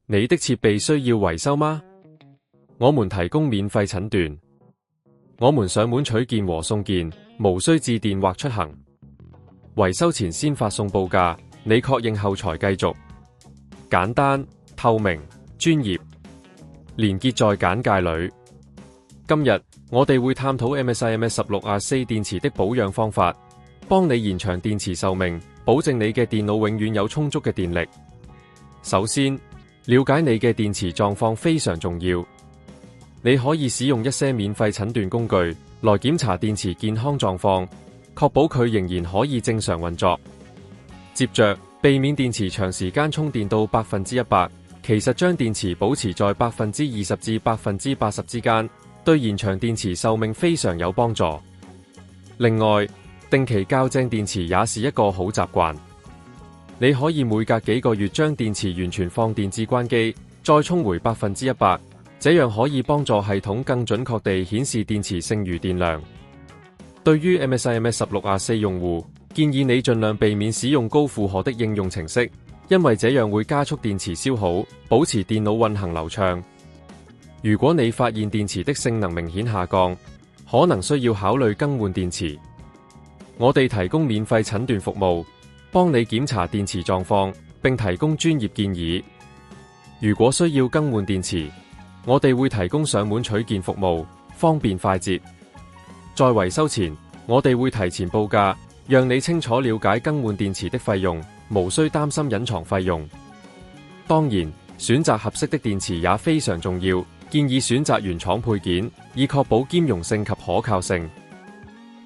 你的設備需要維修嗎？我們提供免費診斷，我們上門取件和送件，無需致電或出行。維修前先發送報價，你確認後才繼續。簡單、透明、專業，連結在簡介裏。今日我哋會探討 MS16R4 電池的保養方法，幫你延長電池壽命，保證你嘅電腦永遠有充足嘅電力。首先，了解你嘅電池狀況非常重要。你可以使用一些免費診斷工具來檢查電池健康狀況，確保佢仍然可以正常運作。接着，避免電池長時間充電到100%，其實將電池保持在20%至80%之間，對延長電池壽命非常有幫助。另外，定期校正電池也是一個好習慣。你可以每隔幾個月將電池完全放電至關機，再充回100%，這樣可以幫助系統更準確地顯示電池剩餘電量。對於 MS16R4 用戶，建議你盡量避免使用高負荷的應用程式，因為這樣會加速電池消耗，保持電腦運行流暢。如果你發現電池的性能明顯下降，可能需要考慮更換電池。我哋提供免費診斷服務，幫你檢查電池狀況，並提供專業建議。如果需要更換電池，我哋會提供上門取件服務，方便快捷。在維修前，我哋會提前報價，讓你清楚了解更換電池的費用，無需擔心隱藏費用。當然，選擇合適的電池也非常重要，建議選擇原廠配件，以確保兼容性及可靠性。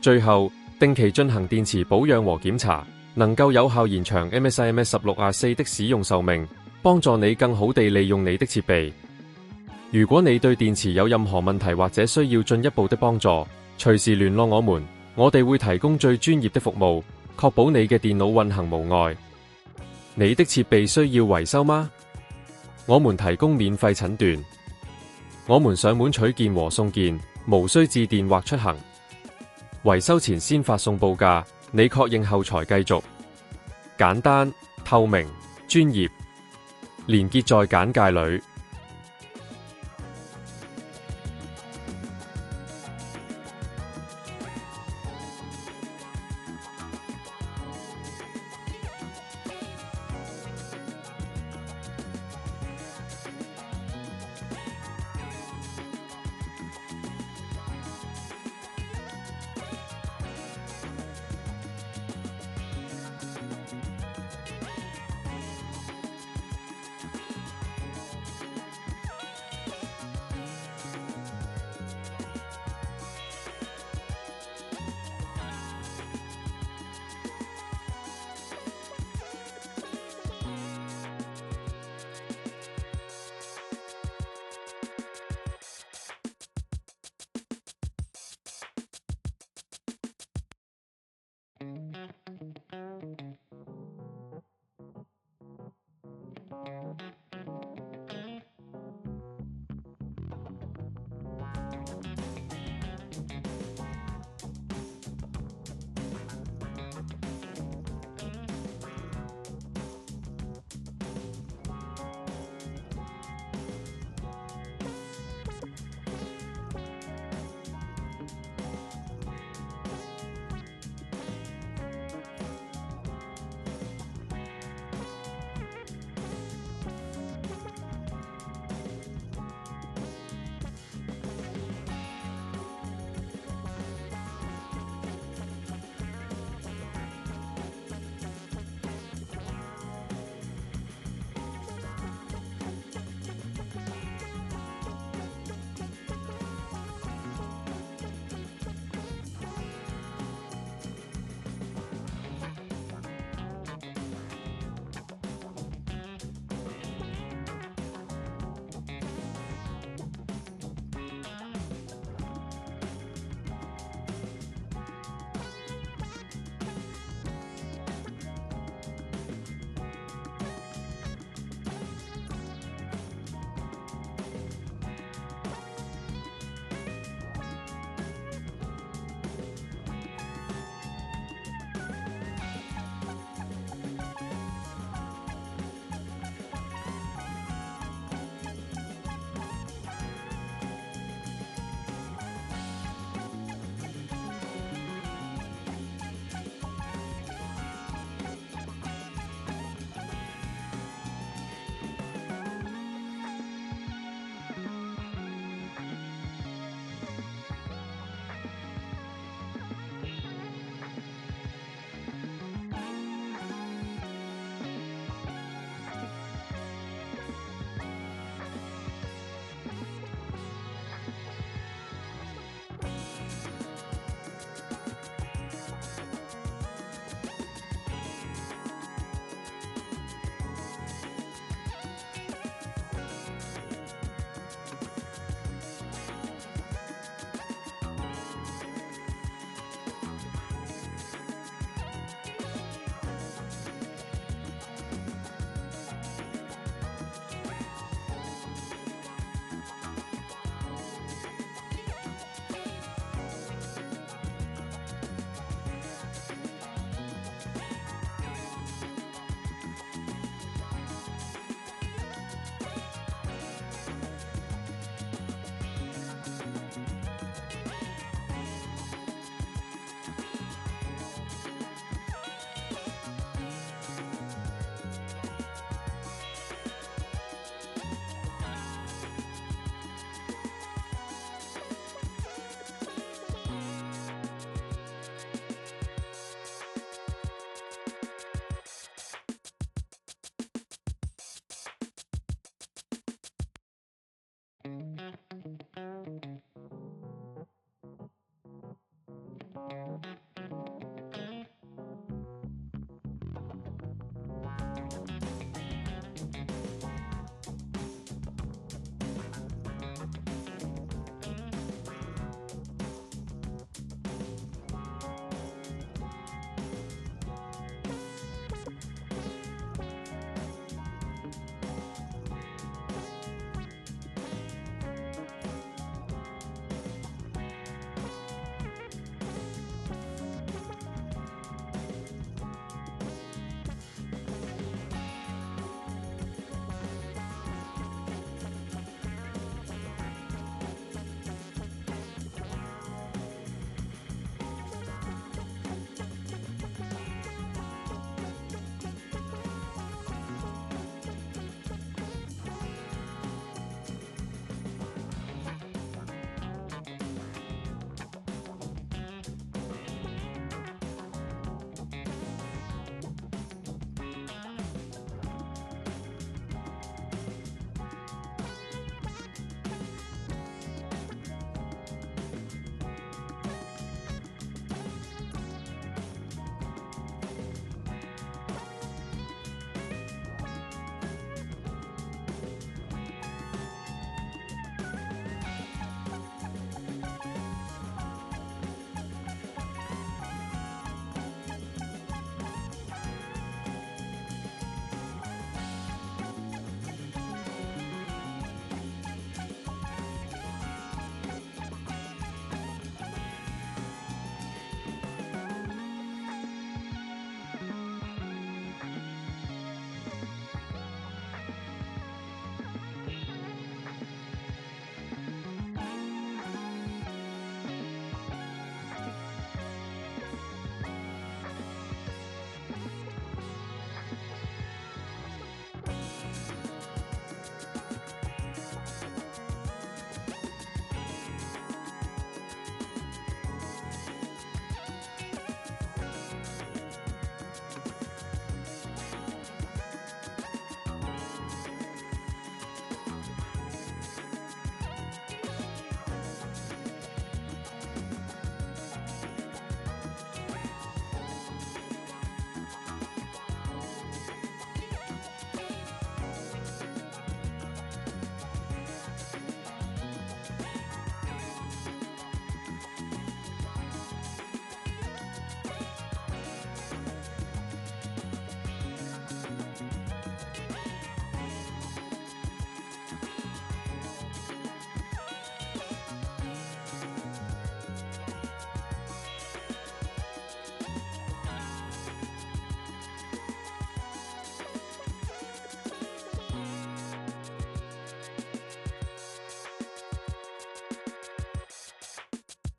最後，定期進行電池保養和檢查，能夠有效延長 MS16R4 的使用壽命，幫助你更好地利用你的設備。如果你對電池有任何問題或者需要進一步的幫助，隨時聯絡我們，我哋會提供最專業的服務，確保你嘅電腦運行無礙。你的設備需要維修嗎？我們提供免費診斷，我們上門取件和送件，無需致電或出行。維修前先發送報價，你確認後才繼續。簡單、透明、專業，連結在簡介裏。